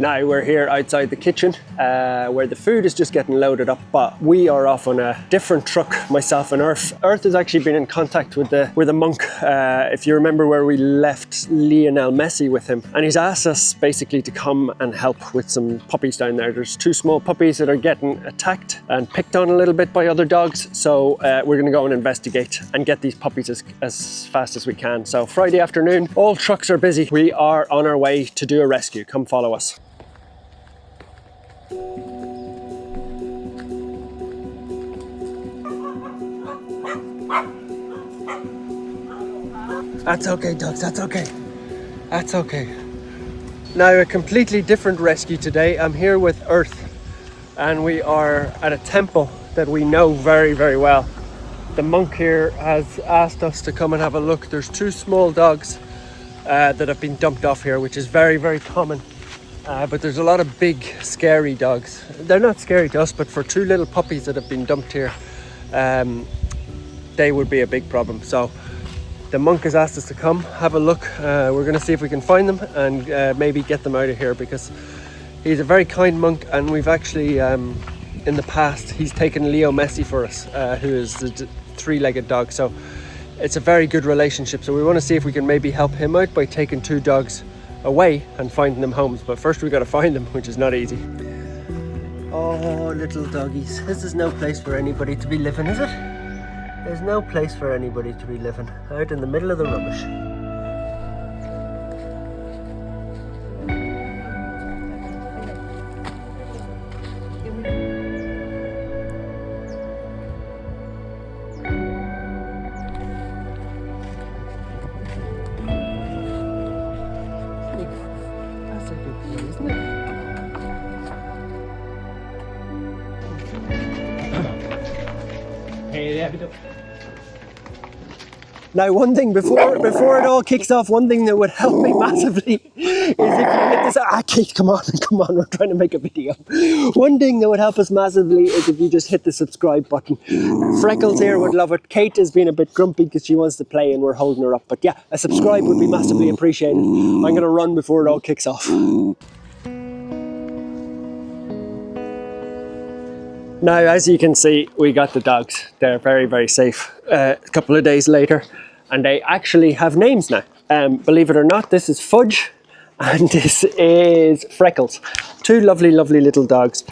Now we're here outside the kitchen where the food is just getting loaded up, but we are off on a different truck, myself and Earth. Earth has actually been in contact with the monk, if you remember where we left Lionel Messi with him, and he's asked us basically to come and help with some puppies down there. There's 2 small puppies that are getting attacked and picked on a little bit by other dogs, so we're going to go and investigate and get these puppies as fast as we can. So Friday afternoon, all trucks are busy. We are on our way to do a rescue. Come follow us. That's okay, dogs, that's okay. That's okay. Now, a completely different rescue today. I'm here with Earth, and we are at a temple that we know very, very well. The monk here has asked us to come and have a look. There's 2 small dogs that have been dumped off here, which is very, very common. But there's a lot of big, scary dogs. They're not scary to us, but for 2 little puppies that have been dumped here, they would be a big problem. So the monk has asked us to come, have a look. We're going to see if we can find them and maybe get them out of here, because he's a very kind monk, and we've actually, in the past, he's taken Leo Messi for us, who is the 3-legged dog. So it's a very good relationship. So we want to see if we can maybe help him out by taking 2 dogs away and finding them homes. But first we've got to find them, which is not easy. Oh, little doggies. This is no place for anybody to be living, is it? There's no place for anybody to be living out in the middle of the rubbish. That's a good thing, isn't it? Hey there, now, one thing before it all kicks off, one thing that would help me massively is if you hit this. Kate, come on, we're trying to make a video. One thing that would help us massively is if you just hit the subscribe button. Freckles here would love it. Kate has been a bit grumpy because she wants to play and we're holding her up. But yeah, a subscribe would be massively appreciated. I'm going to run before it all kicks off. Now, as you can see, we got the dogs. They're very, very safe. A couple of days later, and they actually have names now. Believe it or not, this is Fudge and this is Freckles. 2 lovely, lovely little dogs.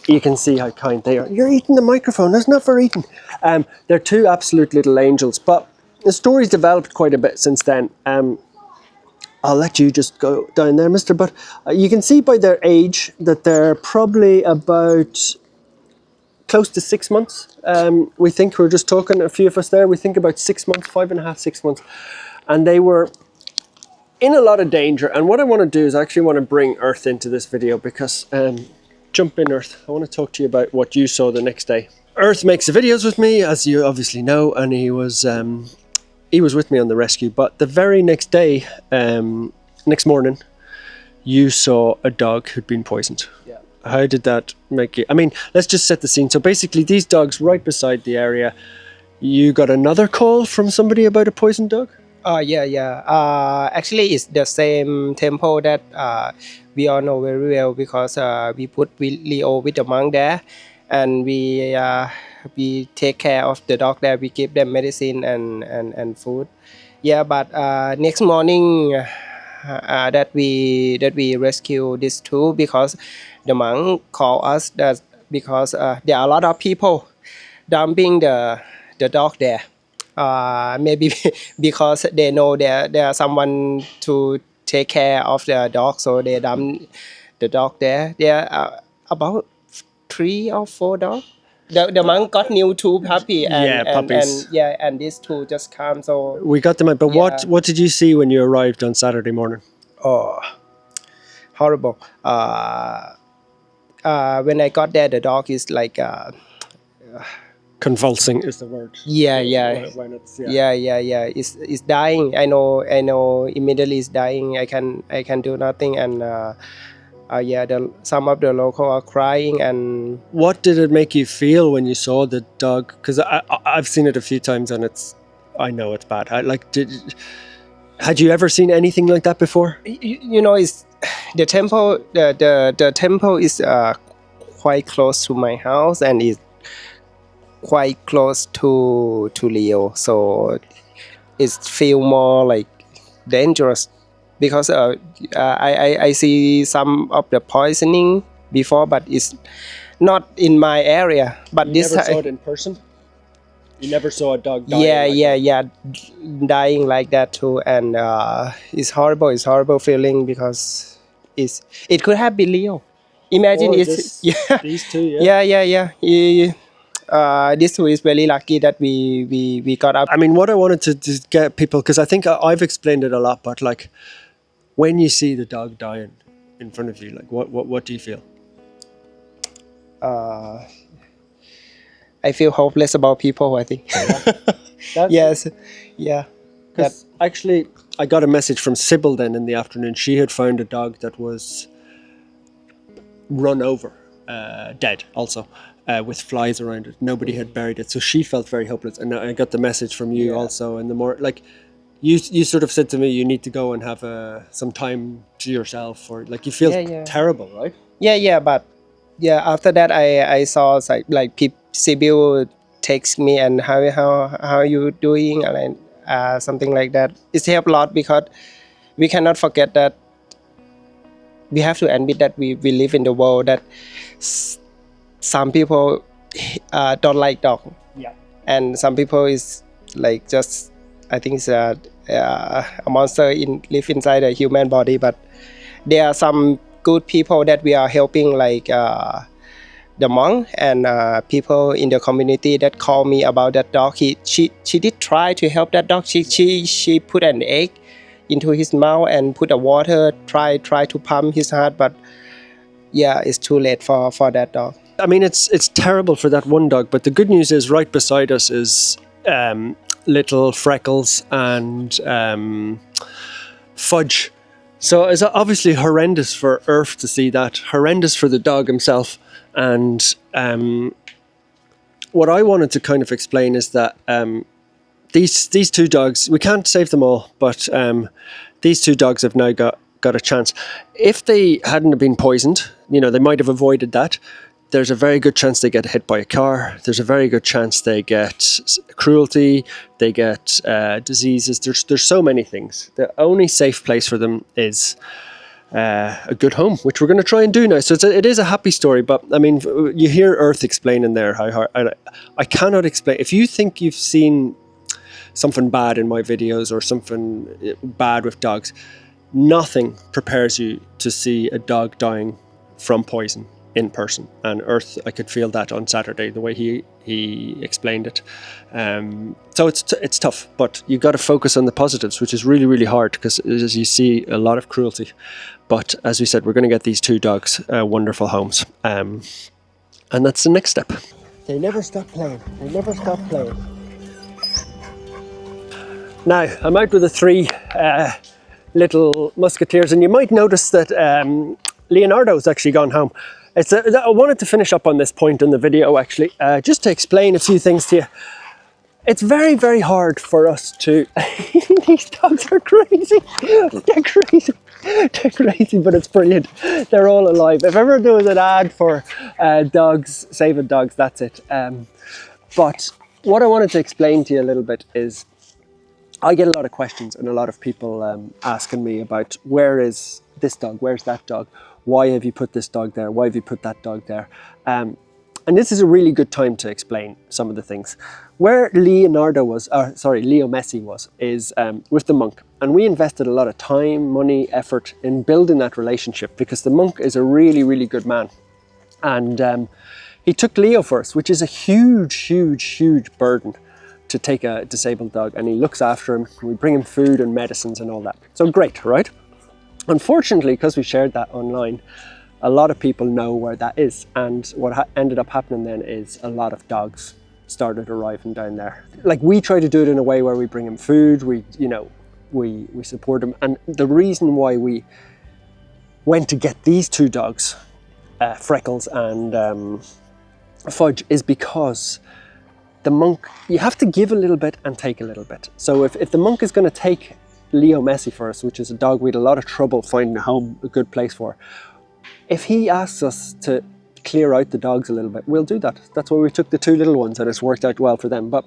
You can see how kind they are. You're eating the microphone, that's not for eating. They're 2 absolute little angels, but the story's developed quite a bit since then. I'll let you just go down there, mister, but you can see by their age that they're probably about close to 6 months. We think, we're just talking, a few of us there, we think about 6 months, 5.5, 6 months. And they were in a lot of danger. And what I want to do is I actually want to bring Earth into this video, because, jump in, Earth. I want to talk to you about what you saw the next day. Earth makes videos with me, as you obviously know, and he was with me on the rescue. But the very next day, next morning, you saw a dog who'd been poisoned. Yeah. How did that make you? I mean, let's just set the scene. So basically, these dogs right beside the area, you got another call from somebody about a poisoned dog? Yeah. Actually, it's the same temple that we all know very well, because we put Leo with the monk there, and we take care of the dog there. We give them medicine and food. Yeah, but next morning that we rescue these 2, because the monk called us that because there are a lot of people dumping the dog there. Maybe because they know there someone to take care of the dog, so they dump the dog there. There are about 3 or 4 dogs. The monk got new 2 puppies. Puppies. And these 2 just come. So we got them out. But yeah. What did you see when you arrived on Saturday morning? Oh, horrible. When I got there, the dog is like convulsing is the word. Yeah. When it's, It's dying. I know. Immediately it's dying. I can do nothing. And some of the local are crying. And what did it make you feel when you saw the dog? Because I've seen it a few times, and I know it's bad. Had you ever seen anything like that before? You know, it's the temple the temple is quite close to my house and is quite close to Leo, so it feel more like dangerous because I see some of the poisoning before, but it's not in my area. But You this never saw time, it in person? You never saw a dog dying? yeah, dying like that too, and it's horrible. It's horrible feeling because it could have been Leo. Imagine Or it's these two, yeah. This two is very lucky that we got up. I mean, what I wanted to get people, because I think I've explained it a lot, but like, when you see the dog dying in front of you, like, what do you feel? I feel hopeless about people, I think. Yes, yeah. Because actually, I got a message from Sybil then in the afternoon. She had found a dog that was run over, dead also, with flies around it. Nobody had buried it. So she felt very hopeless. And I got the message from you also. And the more, like, you sort of said to me, you need to go and have some time to yourself, or like you feel terrible, right? But after that I saw like Sibyl text me and how you doing, and something like that. It helped a lot because we cannot forget that we have to admit that we live in the world that some people don't like dog, and some people is like just, I think it's a monster live inside a human body. But there are some good people that we are helping, like the monk and people in the community that call me about that dog. She did try to help that dog. She put an egg into his mouth and put a water, try to pump his heart, but it's too late for that dog. I mean, it's terrible for that one dog, but the good news is right beside us is little Freckles and Fudge. So it's obviously horrendous for Earth to see that, horrendous for the dog himself. And what I wanted to kind of explain is that these two dogs, we can't save them all, but these two dogs have now got a chance. If they hadn't been poisoned, they might have avoided that. There's a very good chance they get hit by a car. There's a very good chance they get cruelty, they get diseases. There's so many things. The only safe place for them is a good home, which we're going to try and do now. So it is a happy story, but I mean, you hear Earth explaining there how hard. I cannot explain. If you think you've seen something bad in my videos or something bad with dogs, nothing prepares you to see a dog dying from poison in person. And Earth, I could feel that on Saturday, the way he explained it. So it's tough, but you've got to focus on the positives, which is really, really hard, because as you see, a lot of cruelty. But as we said, we're going to get these two dogs wonderful homes. And that's the next step. They never stop playing. Now, I'm out with the three little musketeers, and you might notice that Leonardo's actually gone home. I wanted to finish up on this point in the video, actually, just to explain a few things to you. It's very, very hard for us to... These dogs are crazy. They're crazy. They're crazy, but it's brilliant. They're all alive. If ever there was an ad for dogs, saving dogs, that's it. But what I wanted to explain to you a little bit is I get a lot of questions and a lot of people asking me about, where is this dog? Where's that dog? Why have you put this dog there? Why have you put that dog there? And this is a really good time to explain some of the things. Where Leo Messi was, is with the monk. And we invested a lot of time, money, effort in building that relationship, because the monk is a really, really good man. And he took Leo for us, which is a huge, huge, huge burden to take a disabled dog. And he looks after him. We bring him food and medicines and all that. So great, right? Unfortunately, because we shared that online, a lot of people know where that is. And what ended up happening then is a lot of dogs started arriving down there. Like, we try to do it in a way where we bring him food, we support him. And the reason why we went to get these two dogs, Freckles and Fudge, is because the monk, you have to give a little bit and take a little bit. So if the monk is going to take Leo Messi for us, which is a dog we had a lot of trouble finding a home, a good place for. If he asks us to clear out the dogs a little bit, we'll do that. That's why we took the 2 little ones, and it's worked out well for them. But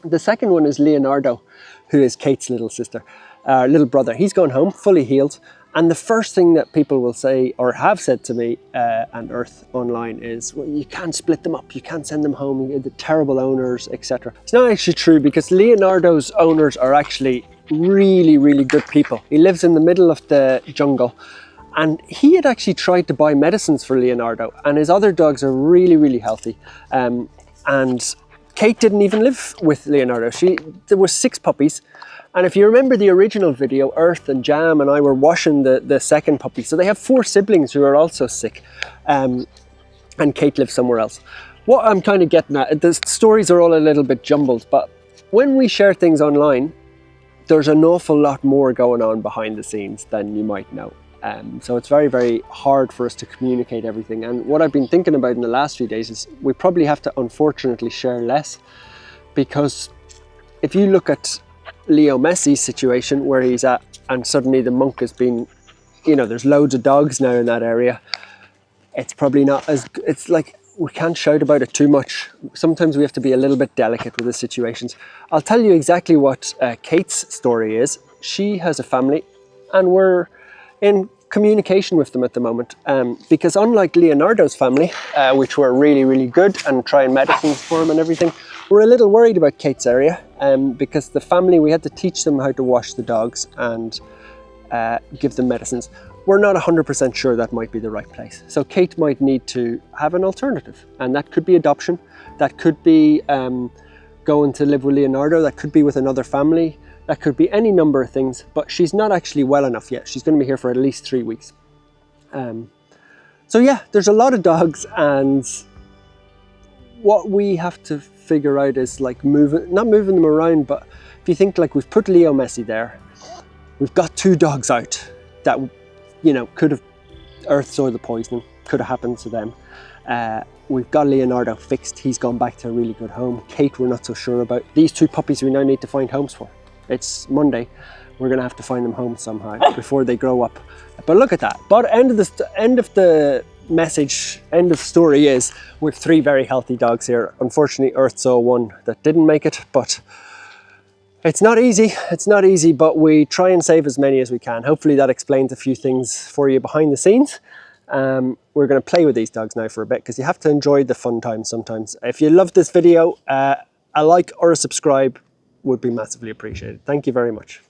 the second one is Leonardo, who is Kate's little sister, little brother. He's gone home, fully healed. And the first thing that people will say, or have said to me and Earth online, is, well, you can't split them up, you can't send them home, the terrible owners, etc. It's not actually true, because Leonardo's owners are actually really, really good people. He lives in the middle of the jungle, and he had actually tried to buy medicines for Leonardo, and his other dogs are really, really healthy. And Kate didn't even live with Leonardo. There were 6 puppies. And if you remember the original video, Earth and Jam and I were washing the second puppy. So they have 4 siblings who are also sick. And Kate lives somewhere else. What I'm kind of getting at, the stories are all a little bit jumbled, but when we share things online, there's an awful lot more going on behind the scenes than you might know. So it's very, very hard for us to communicate everything. And what I've been thinking about in the last few days is we probably have to unfortunately share less, because if you look at Leo Messi's situation where he's at, and suddenly the monk has been, you know, there's loads of dogs now in that area. It's probably not as, it's like, we can't shout about it too much. Sometimes we have to be a little bit delicate with the situations. I'll tell you exactly what Kate's story is. She has a family, and we're in communication with them at the moment, because unlike Leonardo's family, which were really, really good and trying medicines for him and everything, we're a little worried about Kate's area, because the family, we had to teach them how to wash the dogs and give them medicines. We're not 100% sure that might be the right place. So Kate might need to have an alternative, and that could be adoption, that could be going to live with Leonardo, that could be with another family, that could be any number of things, but she's not actually well enough yet. She's going to be here for at least 3 weeks. So yeah, there's a lot of dogs, and what we have to figure out is like not moving them around, but if you think like we've put Leo Messi there, we've got 2 dogs out that, you know, could have Earth soil the poisoning, could have happened to them. We've got Leonardo fixed, he's gone back to a really good home. Kate, we're not so sure about. These 2 puppies we now need to find homes for. It's Monday, we're gonna have to find them home somehow before they grow up. But look at that. But end of the message, end of story is with 3 very healthy dogs here. Unfortunately, Earth saw one that didn't make it, but it's not easy. It's not easy, but we try and save as many as we can. Hopefully that explains a few things for you behind the scenes. We're going to play with these dogs now for a bit, because you have to enjoy the fun times sometimes. If you loved this video, a like or a subscribe would be massively appreciated. Thank you very much.